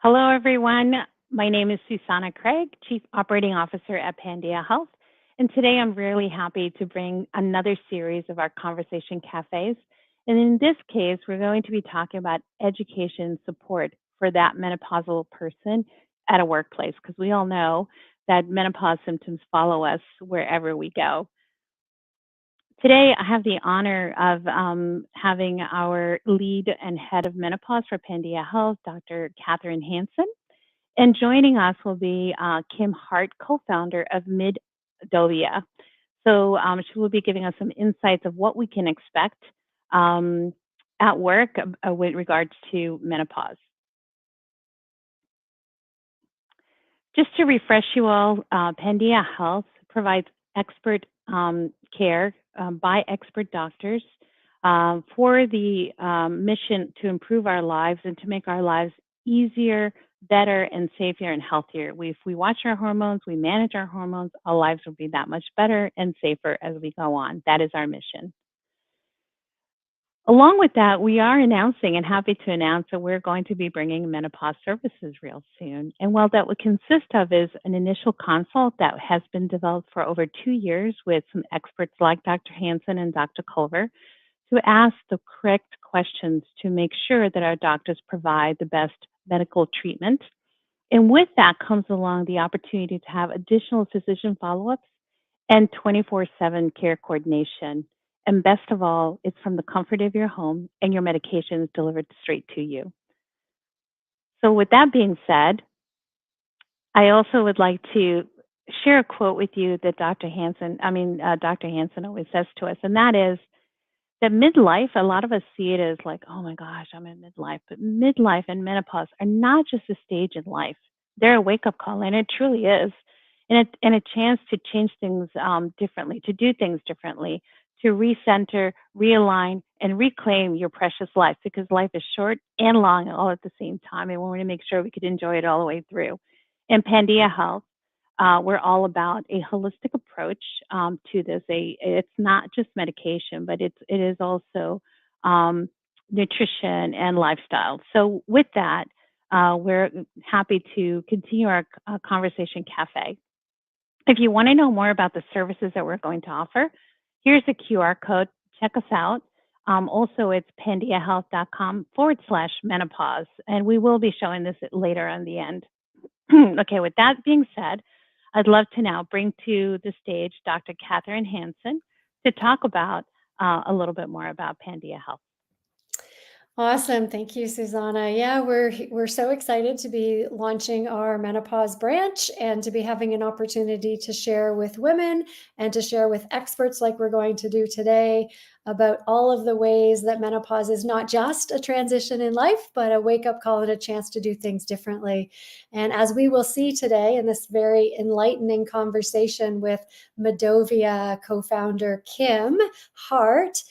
Hello, everyone. My name is Susanna Craig, Chief Operating Officer at Pandia Health. And today I'm really happy to bring another series of our Conversation Cafes. And in this case, we're going to be talking about education support for that menopausal person at a workplace, because we all know that menopause symptoms follow us wherever we go. Today, I have the honor of having our lead and head of menopause for Pandia Health, Dr. Catherine Hansen. And joining us will be Kim Hart, co-founder of MiDOViA. So she will be giving us some insights of what we can expect at work with regards to menopause. Just to refresh you all, Pandia Health provides expert care by expert doctors for the mission to improve our lives and to make our lives easier, better, and safer and healthier. If we watch our hormones, we manage our hormones, our lives will be that much better and safer as we go on. That is our mission. Along with that, we are announcing and happy to announce that we're going to be bringing menopause services real soon. And what that would consist of is an initial consult that has been developed for over 2 years with some experts like Dr. Hansen and Dr. Culver to ask the correct questions to make sure that our doctors provide the best medical treatment. And with that comes along the opportunity to have additional physician follow-ups and 24/7 care coordination. And best of all, it's from the comfort of your home and your medication is delivered straight to you. So with that being said, I also would like to share a quote with you that Dr. Hansen always says to us, and that is that midlife, a lot of us see it as like, oh my gosh, I'm in midlife. But midlife and menopause are not just a stage in life. They're a wake-up call, and it truly is. And a chance to change things differently, to do things differently, to recenter, realign, and reclaim your precious life, because life is short and long all at the same time. And we want to make sure we could enjoy it all the way through. In Pandia Health, we're all about a holistic approach to this. It's not just medication, but it is also nutrition and lifestyle. So with that, we're happy to continue our conversation cafe. If you want to know more about the services that we're going to offer, here's a QR code. Check us out. Also, it's pandiahealth.com/menopause, and we will be showing this later on the end. Okay, with that being said, I'd love to now bring to the stage Dr. Catherine Hansen to talk about a little bit more about Pandia Health. Awesome. Thank you, Susanna. Yeah, we're so excited to be launching our menopause branch and to be having an opportunity to share with women and to share with experts like we're going to do today about all of the ways that menopause is not just a transition in life, but a wake-up call and a chance to do things differently. And as we will see today in this very enlightening conversation with MiDOViA co-founder Kim Hart,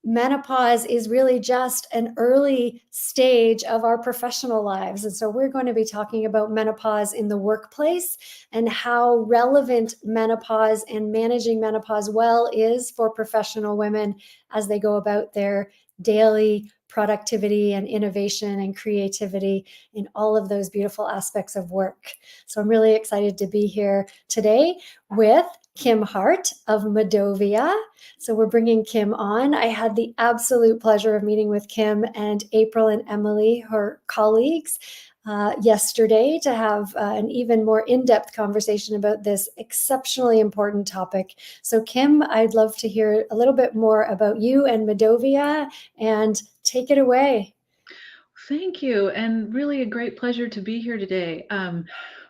menopause is really just an early stage of our professional lives. And so we're going to be talking about menopause in the workplace and how relevant menopause and managing menopause well is for professional women as they go about their daily productivity and innovation and creativity in all of those beautiful aspects of work. So I'm really excited to be here today with Kim Hart of MiDOViA. So we're bringing Kim on. I had the absolute pleasure of meeting with Kim and April and Emily, her colleagues, yesterday to have an even more in-depth conversation about this exceptionally important topic. So Kim, I'd love to hear a little bit more about you and MiDOViA, and take it away. Thank you, and really a great pleasure to be here today.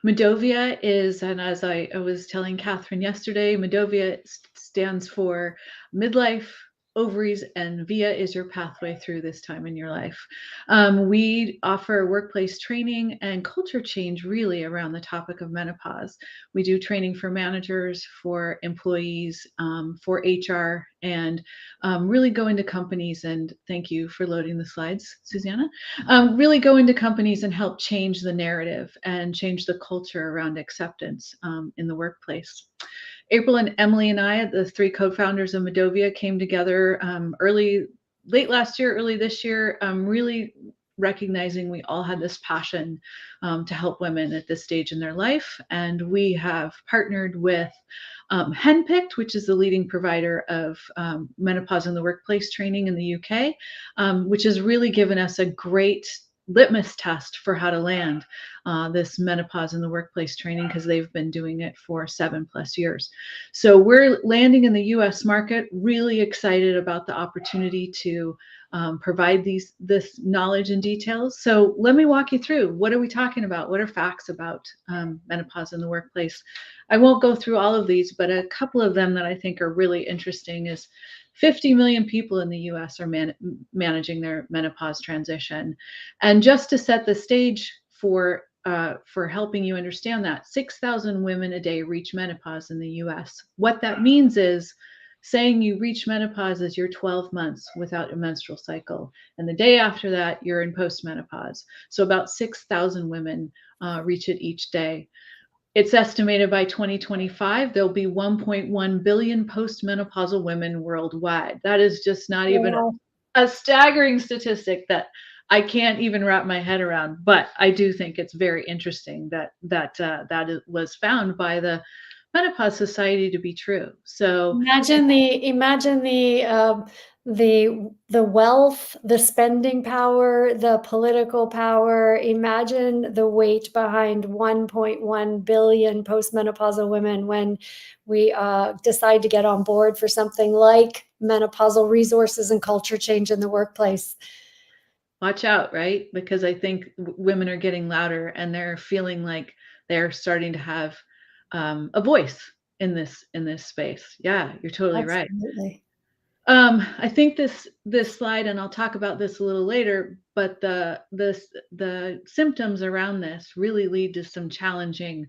MiDOViA is, and as I was telling Catherine yesterday, MiDOViA stands for midlife, ovaries, and VIA is your pathway through this time in your life. We offer workplace training and culture change really around the topic of menopause. We do training for managers, for employees, for HR, and really go into companies, and thank you for loading the slides, Susanna, really go into companies and help change the narrative and change the culture around acceptance in the workplace. April and Emily and I, the three co-founders of MiDOViA, came together late last year, early this year, really recognizing we all had this passion to help women at this stage in their life. And we have partnered with Henpicked, which is the leading provider of menopause in the workplace training in the UK, which has really given us a great litmus test for how to land this menopause in the workplace training, because they've been doing it for 7+ years. So we're landing in the US market, really excited about the opportunity to provide this knowledge and details. So let me walk you through, what are we talking about? What are facts about menopause in the workplace? I won't go through all of these, but a couple of them that I think are really interesting is 50 million people in the US are managing their menopause transition. And just to set the stage for helping you understand that, 6,000 women a day reach menopause in the US. What that means is saying you reach menopause is you're 12 months without a menstrual cycle. And the day after that, you're in postmenopause. So about 6,000 women reach it each day. It's estimated by 2025, there'll be 1.1 billion postmenopausal women worldwide. That is just not even a staggering statistic that I can't even wrap my head around. But I do think it's very interesting that was found by the Menopause Society to be true. So imagine the wealth, the spending power, the political power. Imagine the weight behind 1.1 billion postmenopausal women when we decide to get on board for something like menopausal resources and culture change in the workplace. Watch out, right? Because I think women are getting louder and they're feeling like they're starting to have a voice in this space. Yeah, you're totally Absolutely. right. I think this slide, and I'll talk about this a little later, but the symptoms around this really lead to some challenging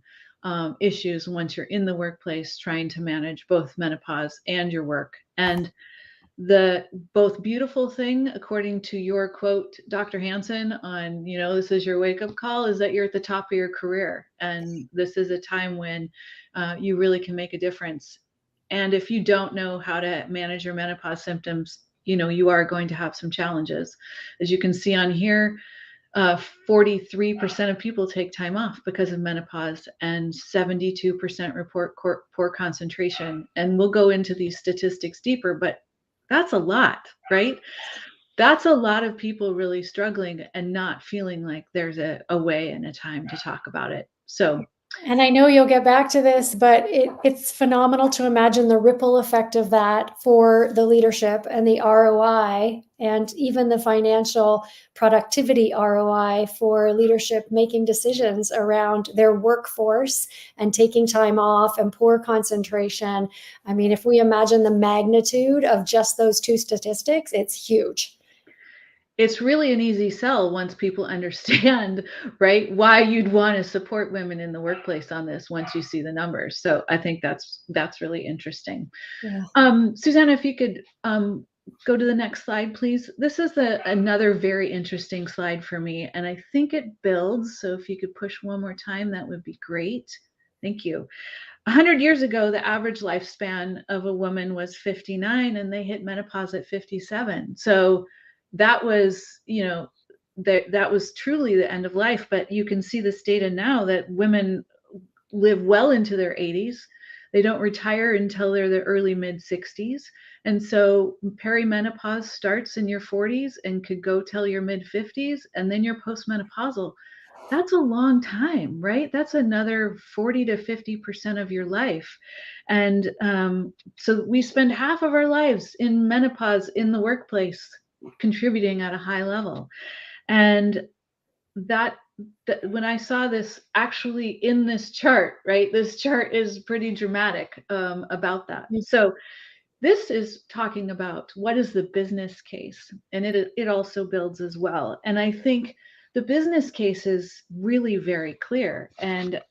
issues once you're in the workplace trying to manage both menopause and your work. And the both beautiful thing, according to your quote, Dr. Hansen, on, this is your wake up call, is that you're at the top of your career. And this is a time when you really can make a difference. And if you don't know how to manage your menopause symptoms, you are going to have some challenges. As you can see on here, 43% of people take time off because of menopause, and 72% report poor concentration. And we'll go into these statistics deeper, but that's a lot, right? That's a lot of people really struggling and not feeling like there's a way and a time to talk about it. So, and I know you'll get back to this, but it's phenomenal to imagine the ripple effect of that for the leadership and the ROI, and even the financial productivity ROI for leadership making decisions around their workforce and taking time off and poor concentration. I mean, if we imagine the magnitude of just those two statistics, it's huge. It's really an easy sell once people understand, right, why you'd want to support women in the workplace on this once you see the numbers. So I think that's really interesting. Yeah. Susanna, if you could go to the next slide, please. This is another very interesting slide for me, and I think it builds. So if you could push one more time, that would be great. Thank you. 100 years ago, the average lifespan of a woman was 59, and they hit menopause at 57. So that was, that was truly the end of life. But you can see this data now that women live well into their 80s. They don't retire until they're the early mid 60s. And so perimenopause starts in your 40s and could go till your mid 50s, and then you're postmenopausal. That's a long time, right? That's another 40 to 50% of your life. And so we spend half of our lives in menopause in the workplace, contributing at a high level. And that when I saw this actually in this chart, right, this chart is pretty dramatic about that. So this is talking about what is the business case, and it also builds as well. And I think the business case is really very clear. And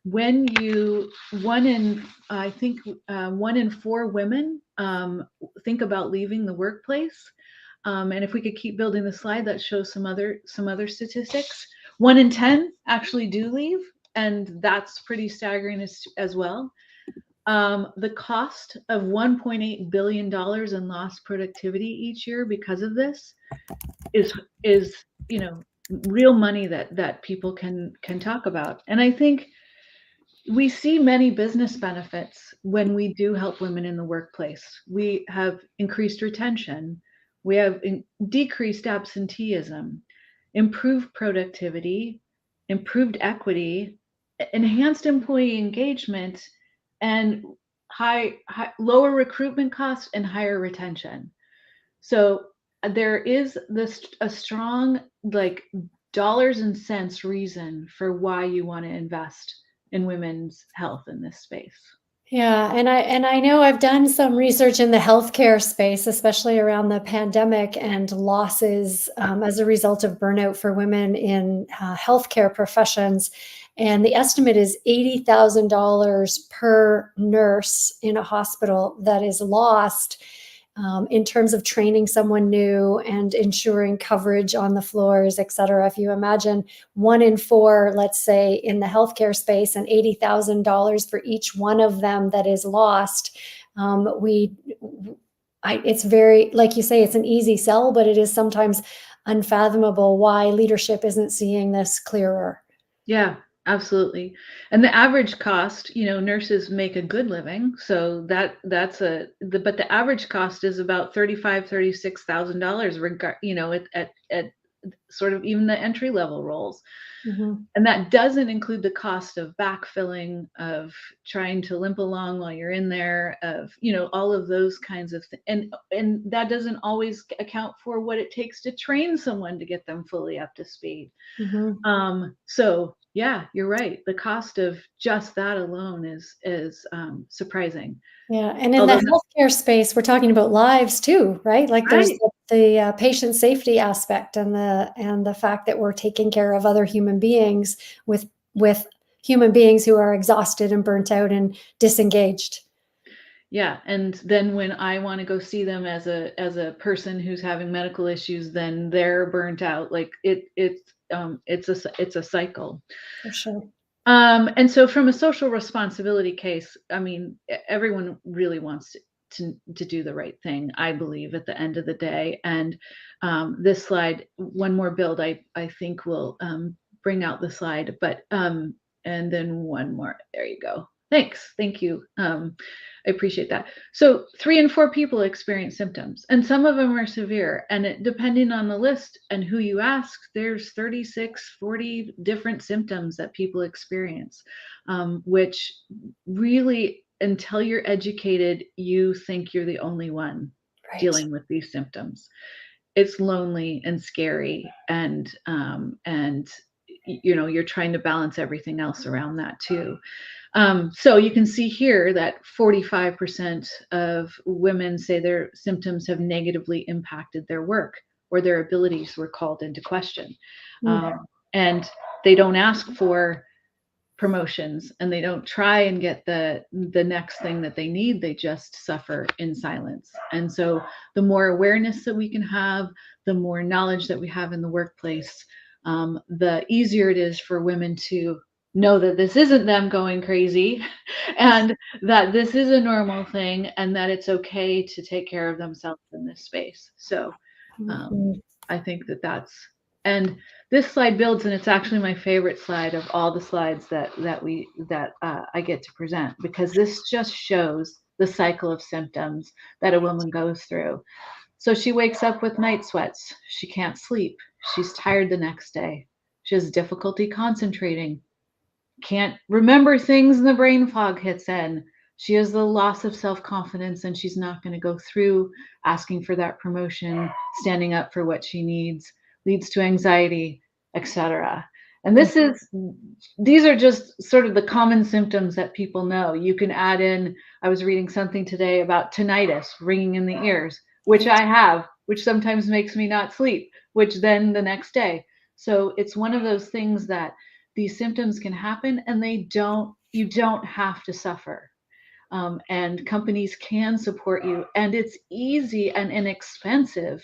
when one in four women think about leaving the workplace. And if we could keep building the slide that shows some other statistics, 1 in 10 actually do leave, and that's pretty staggering as well. The cost of $1.8 billion in lost productivity each year because of this is real money that people can talk about. And I think we see many business benefits when we do help women in the workplace. We have increased retention, we have decreased absenteeism, improved productivity, improved equity, enhanced employee engagement, and lower recruitment costs and higher retention. So there is a strong dollars and cents reason for why you want to invest in women's health in this space. Yeah, and I know I've done some research in the healthcare space, especially around the pandemic and losses as a result of burnout for women in healthcare professions. And the estimate is $80,000 per nurse in a hospital that is lost in terms of training someone new and ensuring coverage on the floors, et cetera. If you imagine 1 in 4, let's say, in the healthcare space, and $80,000 for each one of them that is lost, it's very, like you say, it's an easy sell, but it is sometimes unfathomable why leadership isn't seeing this clearer. Yeah, absolutely. And the average cost, nurses make a good living, so but the average cost is about $36,000, at sort of even the entry level roles. Mm-hmm. And that doesn't include the cost of backfilling, of trying to limp along while you're in there, of all of those kinds of things. And that doesn't always account for what it takes to train someone to get them fully up to speed. Mm-hmm. So yeah, you're right. The cost of just that alone is surprising. Yeah, and in the healthcare space, we're talking about lives too, right? Like there's Right. the patient safety aspect and the fact that we're taking care of other human beings with human beings who are exhausted and burnt out and disengaged. Yeah, and then when I want to go see them as a person who's having medical issues, then they're burnt out. Like it's a cycle. For sure. And so from a social responsibility case, I mean, everyone really wants to do the right thing, I believe, at the end of the day. And this slide, one more build, I think will bring out the slide, but and then one more. There you go. Thanks. Thank you. I appreciate that. So 3 in 4 people experience symptoms, and some of them are severe. And depending on the list and who you ask, there's 36, 40 different symptoms that people experience, which really, until you're educated, you think you're the only one dealing with these symptoms. It's lonely and scary, and you're trying to balance everything else around that too. So you can see here that 45% of women say their symptoms have negatively impacted their work, or their abilities were called into question. And they don't ask for promotions, and they don't try and get the next thing that they need. They just suffer in silence. And so the more awareness that we can have, the more knowledge that we have in the workplace, the easier it is for women to know that this isn't them going crazy, and that this is a normal thing, and that it's okay to take care of themselves in this space. So I think that's, and this slide builds, and it's actually my favorite slide of all the slides that I get to present, because this just shows the cycle of symptoms that a woman goes through. So she wakes up with night sweats. She can't sleep. She's tired the next day. She has difficulty concentrating. Can't remember things, and the brain fog hits in. She has the loss of self-confidence, and she's not going to go through asking for that promotion, standing up for what she needs, leads to anxiety, etc. And these are just sort of the common symptoms that people know. You can add in, I was reading something today about tinnitus, ringing in the ears, which I have, which sometimes makes me not sleep, which then the next day. So it's one of those things that these symptoms can happen, and you don't have to suffer. And companies can support you, and it's easy and inexpensive.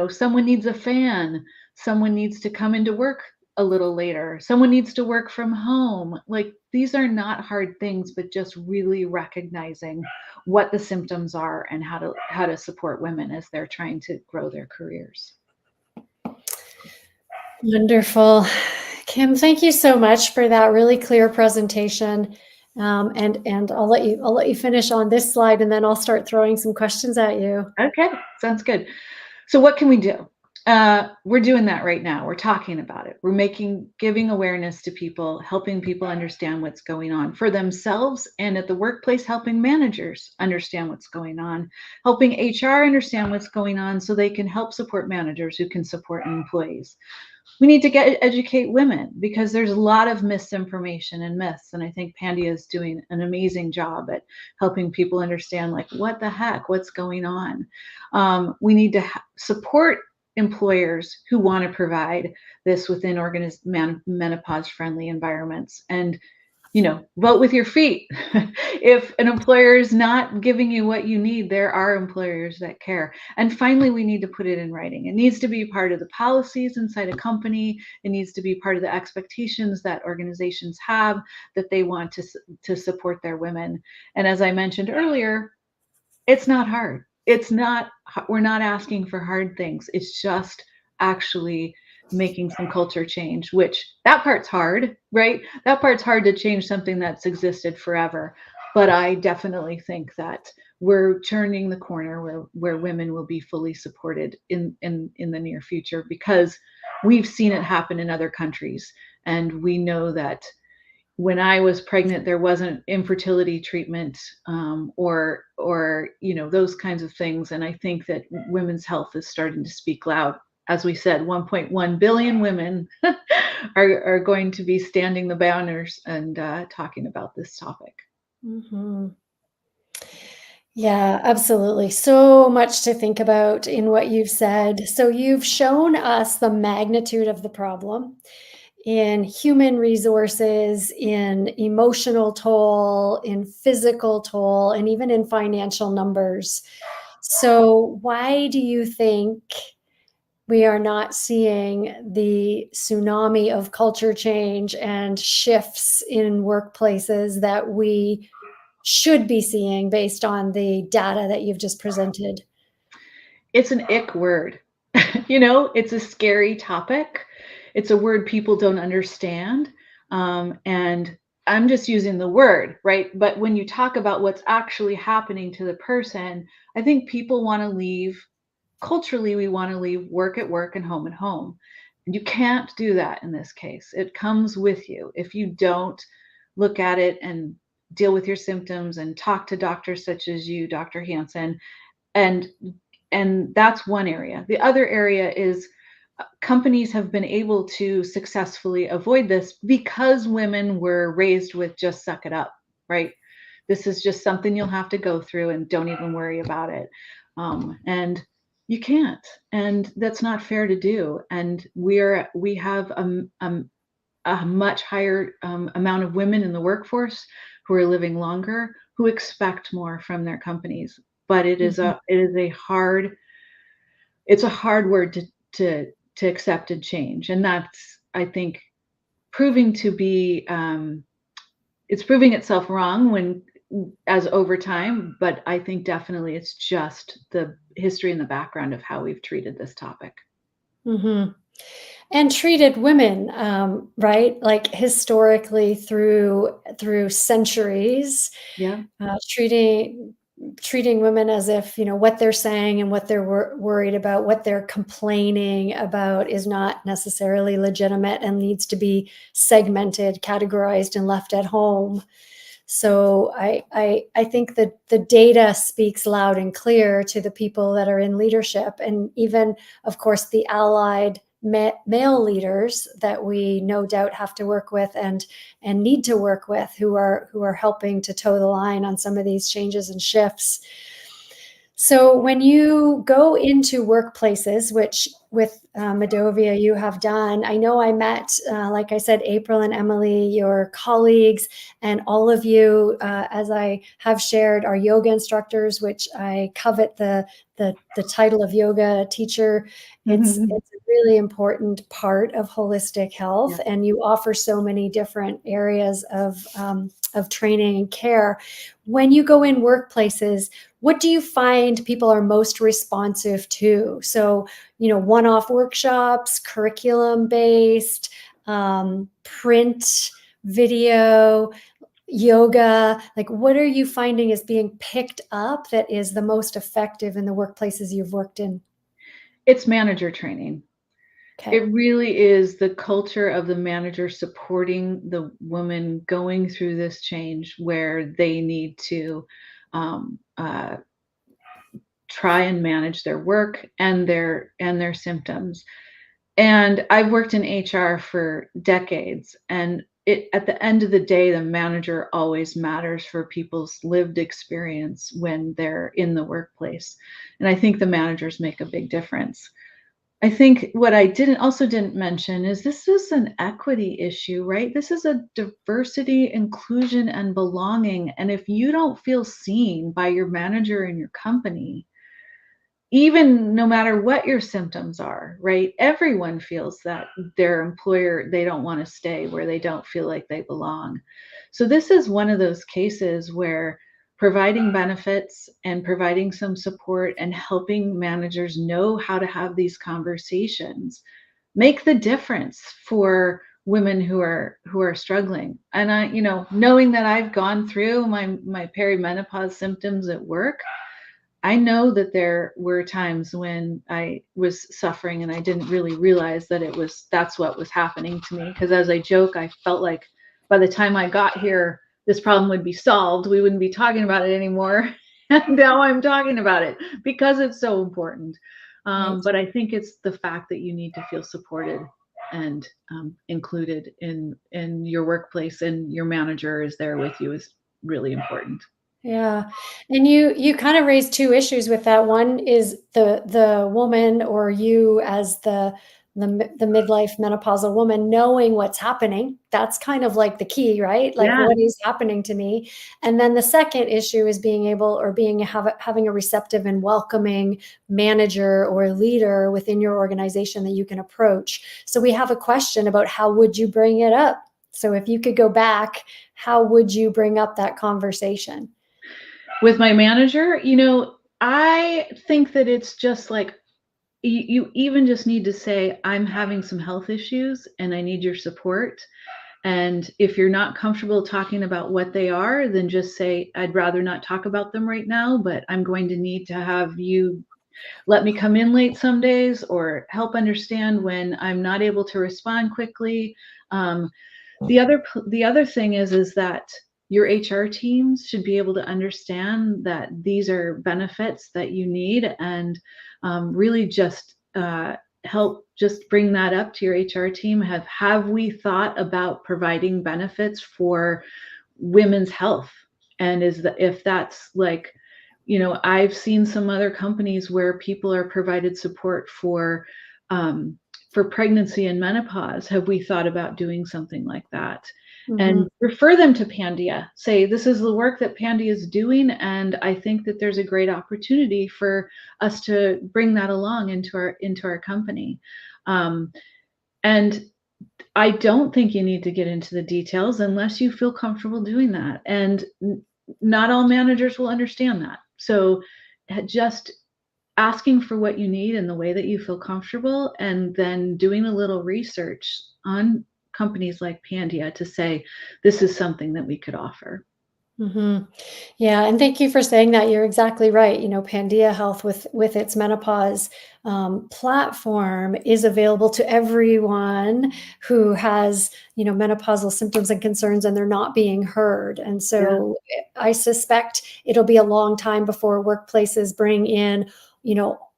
Someone needs a fan, someone needs to come into work a little later. Someone needs to work from home. Like, these are not hard things, but just really recognizing what the symptoms are and how to support women as they're trying to grow their careers. Wonderful. Kim, thank you so much for that really clear presentation. And I'll let you finish on this slide, and then I'll start throwing some questions at you. Okay, sounds good. So what can we do? We're doing that right now. We're talking about it. We're giving awareness to people, helping people understand what's going on for themselves, and at the workplace, helping managers understand what's going on, helping HR understand what's going on so they can help support managers who can support employees. We need to educate women because there's a lot of misinformation and myths. And I think Pandia is doing an amazing job at helping people understand, like, what the heck, what's going on. We need to support employers who want to provide this within menopause friendly environments, and vote with your feet. If an employer is not giving you what you need, there are employers that care. And finally, we need to put it in writing. It needs to be part of the policies inside a company. It needs to be part of the expectations that organizations have, that they want to support their women. And as I mentioned earlier, it's not hard. We're not asking for hard things. It's just actually making some culture change, which that part's hard, right? That part's hard to change something that's existed forever. But I definitely think that we're turning the corner where women will be fully supported in the near future, because we've seen it happen in other countries. And we know that when I was pregnant, there wasn't infertility treatment, or those kinds of things. And I think that women's health is starting to speak loud. As we said, 1.1 billion women are going to be standing the banners and talking about this topic. Mm-hmm. Yeah, absolutely. So much to think about in what you've said. So you've shown us the magnitude of the problem in human resources, in emotional toll, in physical toll, and even in financial numbers. So why do you think we are not seeing the tsunami of culture change and shifts in workplaces that we should be seeing based on the data that you've just presented? It's an ick word. It's a scary topic. It's a word people don't understand. And I'm just using the word, right? But when you talk about what's actually happening to the person, I think people want to leave. Culturally, we want to leave work at work and home at home. And you can't do that in this case. It comes with you. If you don't look at it and deal with your symptoms and talk to doctors such as you, Dr. Hansen, and that's one area. The other area is companies have been able to successfully avoid this because women were raised with just suck it up, right? This is just something you'll have to go through and don't even worry about it. And you can't, and that's not fair to do. And we have a much higher amount of women in the workforce who are living longer, who expect more from their companies. But it's a hard word to accept and change, and that's, I think, proving to be it's proving itself wrong as over time. But I think definitely it's just the history and the background of how we've treated this topic. Mm-hmm. And treated women, right? Like historically through centuries, Yeah. treating women as if, what they're saying and what they're worried about, what they're complaining about is not necessarily legitimate and needs to be segmented, categorized, and left at home. So I think that the data speaks loud and clear to the people that are in leadership, and even, of course, the allied male leaders that we no doubt have to work with and need to work with, who are helping to toe the line on some of these changes and shifts. So when you go into workplaces, MiDOViA you have done. I know I met, like I said, April and Emily, your colleagues, and all of you, as I have shared, are yoga instructors, which I covet the title of yoga teacher. It's a really important part of holistic health, and you offer so many different areas of training and care. When you go in workplaces, what do you find people are most responsive to? So, one-off workshops, curriculum-based, print, video, yoga, like what are you finding is being picked up that is the most effective in the workplaces you've worked in? It's manager training. Okay. It really is the culture of the manager supporting the woman going through this change where they need to try and manage their work and their symptoms. And I've worked in HR for decades, and at the end of the day, the manager always matters for people's lived experience when they're in the workplace. And I think the managers make a big difference. I think what I didn't mention is this is an equity issue, right? This is a diversity, inclusion, and belonging. And if you don't feel seen by your manager in your company, even no matter what your symptoms are, right? Everyone feels that their employer, they don't want to stay where they don't feel like they belong. So this is one of those cases where providing benefits and providing some support and helping managers know how to have these conversations make the difference for women who are struggling. And I, knowing that I've gone through my perimenopause symptoms at work, I know that there were times when I was suffering and I didn't really realize that that's what was happening to me. Because as I joke, I felt like by the time I got here, this problem would be solved. We wouldn't be talking about it anymore. And now I'm talking about it because it's so important. But I think it's the fact that you need to feel supported and included in your workplace, and your manager is there with you is really important. Yeah. And you kind of raised two issues with that. One is the woman, or you as the midlife menopausal woman, knowing what's happening. That's kind of like the key, right? Like, what is happening to me? And then the second issue is being able, or having a receptive and welcoming manager or leader within your organization that you can approach. So we have a question about how would you bring it up? So if you could go back, how would you bring up that conversation? With my manager, I think that it's just like, you even just need to say, I'm having some health issues and I need your support. And if you're not comfortable talking about what they are, then just say, I'd rather not talk about them right now, but I'm going to need to have you let me come in late some days, or help understand when I'm not able to respond quickly. The other thing is that your HR teams should be able to understand that these are benefits that you need, and really just help just bring that up to your HR team. Have we thought about providing benefits for women's health? And if that's like, I've seen some other companies where people are provided support for pregnancy and menopause. Have we thought about doing something like that? Mm-hmm. And refer them to Pandia. Say, this is the work that Pandia is doing, and I think that there's a great opportunity for us to bring that along into our company. And I don't think you need to get into the details unless you feel comfortable doing that. And not all managers will understand that. So just asking for what you need in the way that you feel comfortable, and then doing a little research on companies like Pandia to say, this is something that we could offer. Mm-hmm. Yeah. And thank you for saying that. You're exactly right. Pandia Health with its menopause platform is available to everyone who has, menopausal symptoms and concerns, and they're not being heard. And so I suspect it'll be a long time before workplaces bring in,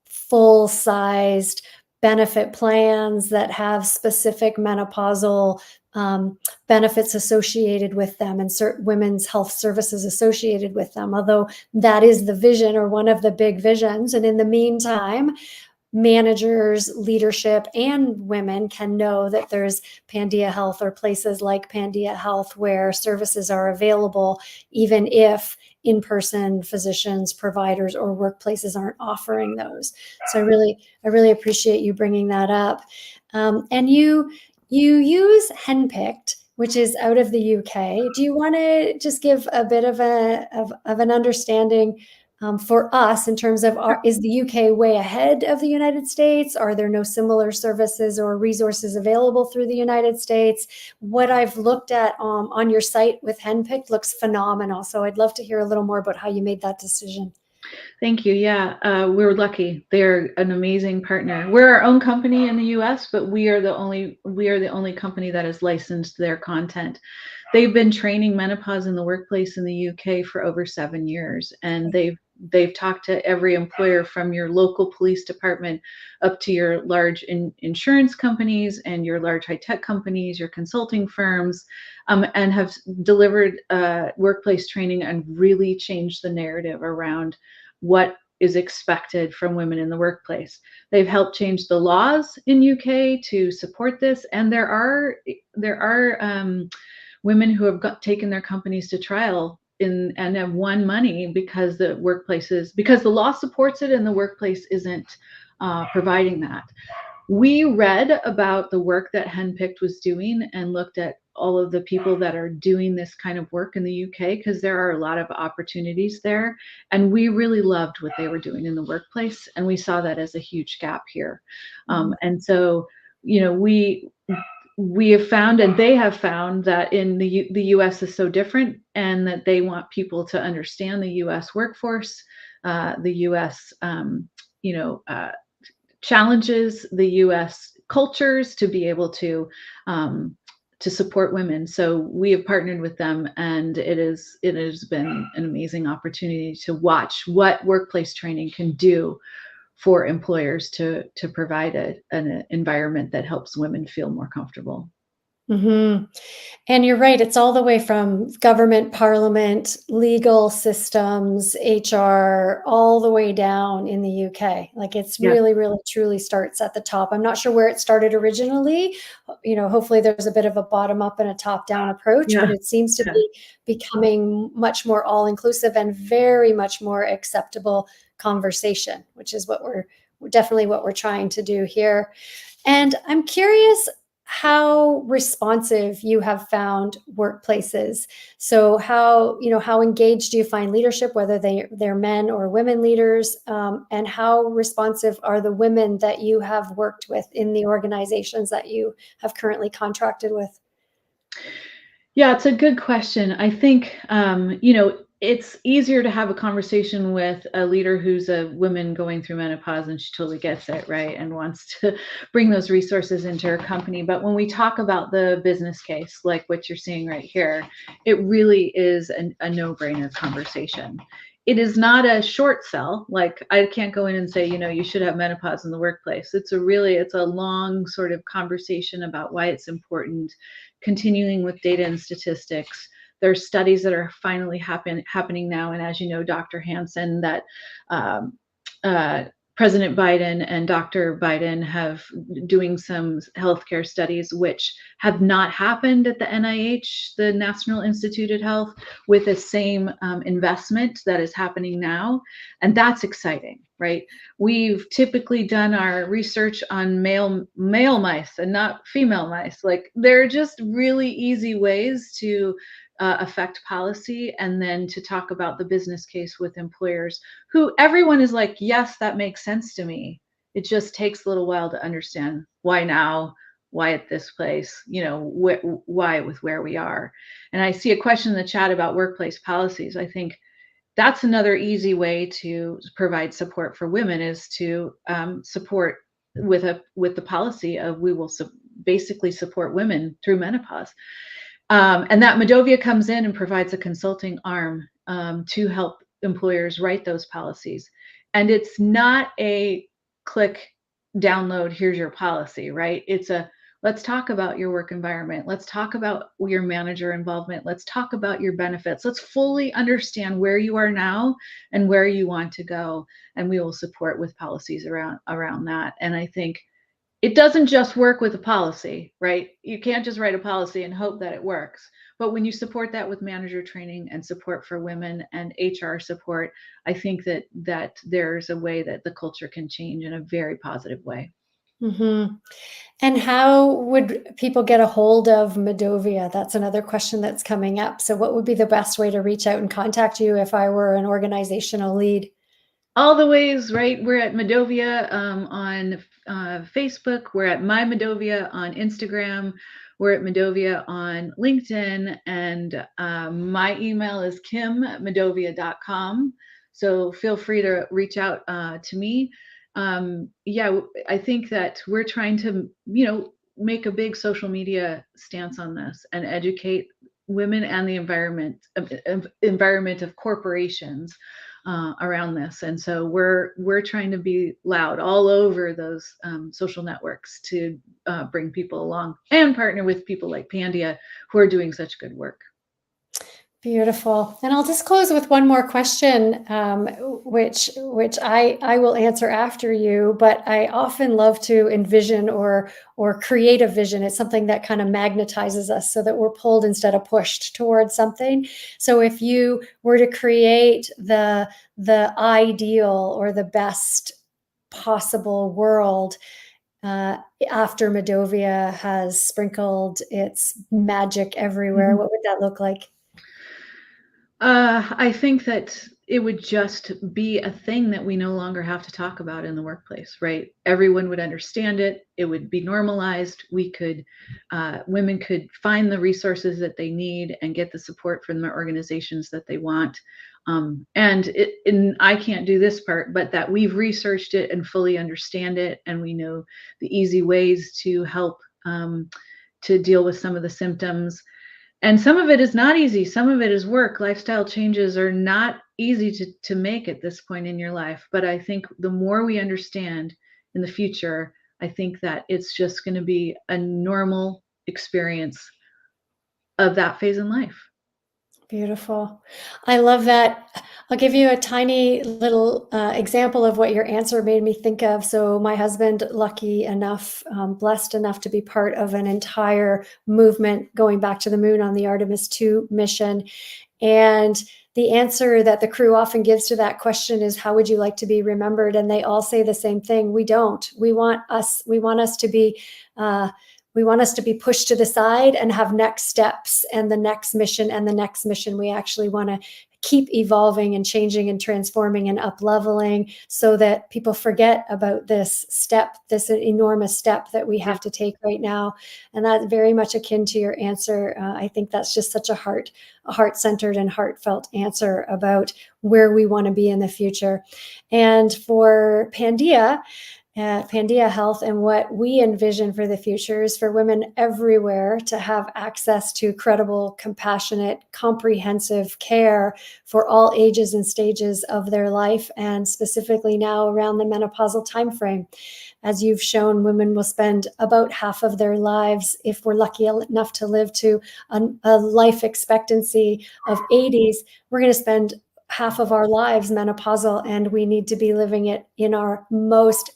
full-sized benefit plans that have specific menopausal benefits associated with them, and certain women's health services associated with them, although that is the vision, or one of the big visions. And in the meantime, managers, leadership, and women can know that there's Pandia Health or places like Pandia Health where services are available, even if in-person physicians, providers, or workplaces aren't offering those. So I really appreciate you bringing that up. And you use Henpicked, which is out of the UK. Do you want to just give a bit of an understanding for us in terms of is the UK way ahead of the United States? Are there no similar services or resources available through the United States? What I've looked at on your site with Henpicked looks phenomenal. So I'd love to hear a little more about how you made that decision. Thank you. Yeah, we're lucky. They're an amazing partner. We're our own company in the U.S., but we are the only company that has licensed their content. They've been training menopause in the workplace in the UK for over 7 years, and they've talked to every employer from your local police department up to your large insurance companies and your large high-tech companies, your consulting firms, and have delivered workplace training and really changed the narrative around what is expected from women in the workplace. They've helped change the laws in UK to support this, and there are women who have taken their companies to trial and have won money because the law supports it and the workplace isn't providing that. We read about the work that Henpicked was doing and looked at all of the people that are doing this kind of work in the UK, because there are a lot of opportunities there. And we really loved what they were doing in the workplace. And we saw that as a huge gap here. And so, we have found, and they have found, that in the US is so different, and that they want people to understand the US workforce, the US, challenges, the U.S. cultures, to be able to support women. So we have partnered with them, and it has been an amazing opportunity to watch what workplace training can do for employers to provide an environment that helps women feel more comfortable. Mm-hmm. And you're right, it's all the way from government, parliament, legal systems, HR, all the way down in the UK. Like it's Yeah. really, really, truly starts at the top. I'm not sure where it started originally. Hopefully there's a bit of a bottom up and a top down approach, Yeah. but it seems to be becoming much more all inclusive and very much more acceptable conversation, which is definitely what we're trying to do here. And I'm curious how responsive you have found workplaces. So how engaged do you find leadership, whether they're men or women leaders, and how responsive are the women that you have worked with in the organizations that you have currently contracted with? Yeah, it's a good question. I think, it's easier to have a conversation with a leader who's a woman going through menopause and she totally gets it, right? And wants to bring those resources into her company. But when we talk about the business case, like what you're seeing right here, it really is a no-brainer conversation. It is not a short sell. Like, I can't go in and say, you should have menopause in the workplace. It's a long sort of conversation about why it's important, continuing with data and statistics. There's studies that are finally happening now, and as you know, Dr. Hansen, that President Biden and Dr. Biden have doing some healthcare studies which have not happened at the NIH, the National Institute of Health, with the same investment that is happening now. And that's exciting, right? We've typically done our research on male mice and not female mice. Like, they're just really easy ways to affect policy, and then to talk about the business case with employers who everyone is like, yes, that makes sense to me. It just takes a little while to understand why now, why at this place, why with where we are. And I see a question in the chat about workplace policies. I think that's another easy way to provide support for women, is to support with the policy of, we will basically support women through menopause. And that MiDOViA comes in and provides a consulting arm to help employers write those policies. And it's not a click, download, here's your policy, right? Let's talk about your work environment. Let's talk about your manager involvement. Let's talk about your benefits. Let's fully understand where you are now and where you want to go. And we will support with policies around that. And I think it doesn't just work with a policy, right? You can't just write a policy and hope that it works. But when you support that with manager training and support for women and HR support, I think that there's a way that the culture can change in a very positive way. Mm-hmm. And how would people get a hold of MiDOViA? That's another question that's coming up. So what would be the best way to reach out and contact you if I were an organizational lead? All the ways, right? We're at MiDOViA on Facebook. We're at MiDOViA on Instagram. We're at MiDOViA on LinkedIn. And my email is kim@midovia.com. So feel free to reach out to me. Yeah, I think that we're trying to, make a big social media stance on this and educate women and the environment of corporations around this. And so we're trying to be loud all over those social networks to bring people along and partner with people like Pandia who are doing such good work. Beautiful. And I'll just close with one more question, which I will answer after you. But I often love to envision or create a vision. It's something that kind of magnetizes us so that we're pulled instead of pushed towards something. So if you were to create the ideal or the best possible world after MiDOViA has sprinkled its magic everywhere, what would that look like? I think that it would just be a thing that we no longer have to talk about in the workplace, right? Everyone would understand it. It would be normalized. Women could find the resources that they need and get the support from the organizations that they want. And I can't do this part, but that we've researched it and fully understand it, and we know the easy ways to help to deal with some of the symptoms. And some of it is not easy. Some of it is work. Lifestyle changes are not easy to make at this point in your life. But I think the more we understand in the future, I think that it's just going to be a normal experience of that phase in life. Beautiful. I love that. I'll give you a tiny little example of what your answer made me think of. So my husband, lucky enough, blessed enough to be part of an entire movement going back to the moon on the Artemis 2 mission. And the answer that the crew often gives to that question is, how would you like to be remembered? And they all say the same thing. We don't. We want us to be pushed to the side and have next steps and the next mission and the next mission. We actually want to keep evolving and changing and transforming and up-leveling so that people forget about this step, this enormous step that we have to take right now. And that's very much akin to your answer. I think that's just such a heart-centered and heartfelt answer about where we want to be in the future. And for Pandia Health, and what we envision for the future is for women everywhere to have access to credible, compassionate, comprehensive care for all ages and stages of their life, and specifically now around the menopausal timeframe. As you've shown, women will spend about half of their lives, if we're lucky enough to live to a life expectancy of 80s, we're going to spend half of our lives menopausal, and we need to be living it in our most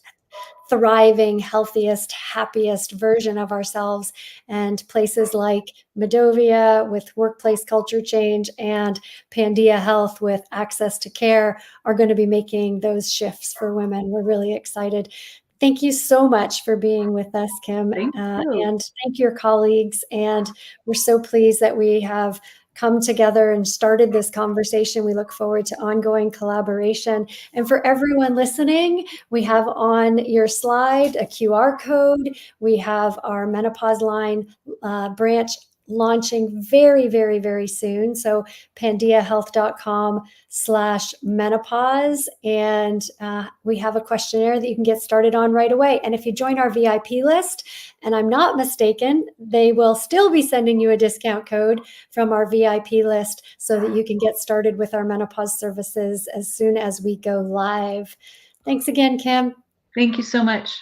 thriving, healthiest, happiest version of ourselves. And places like MiDOViA with workplace culture change and Pandia Health with access to care are going to be making those shifts for women. We're really excited. Thank you so much for being with us, Kim. And thank your colleagues. And we're so pleased that we have come together and started this conversation. We look forward to ongoing collaboration. And for everyone listening, we have on your slide a QR code. We have our Menopause Line branch launching very, very, very soon. So pandiahealth.com/menopause. And we have a questionnaire that you can get started on right away. And if you join our VIP list, and I'm not mistaken, they will still be sending you a discount code from our VIP list so that you can get started with our menopause services as soon as we go live. Thanks again, Kim. Thank you so much.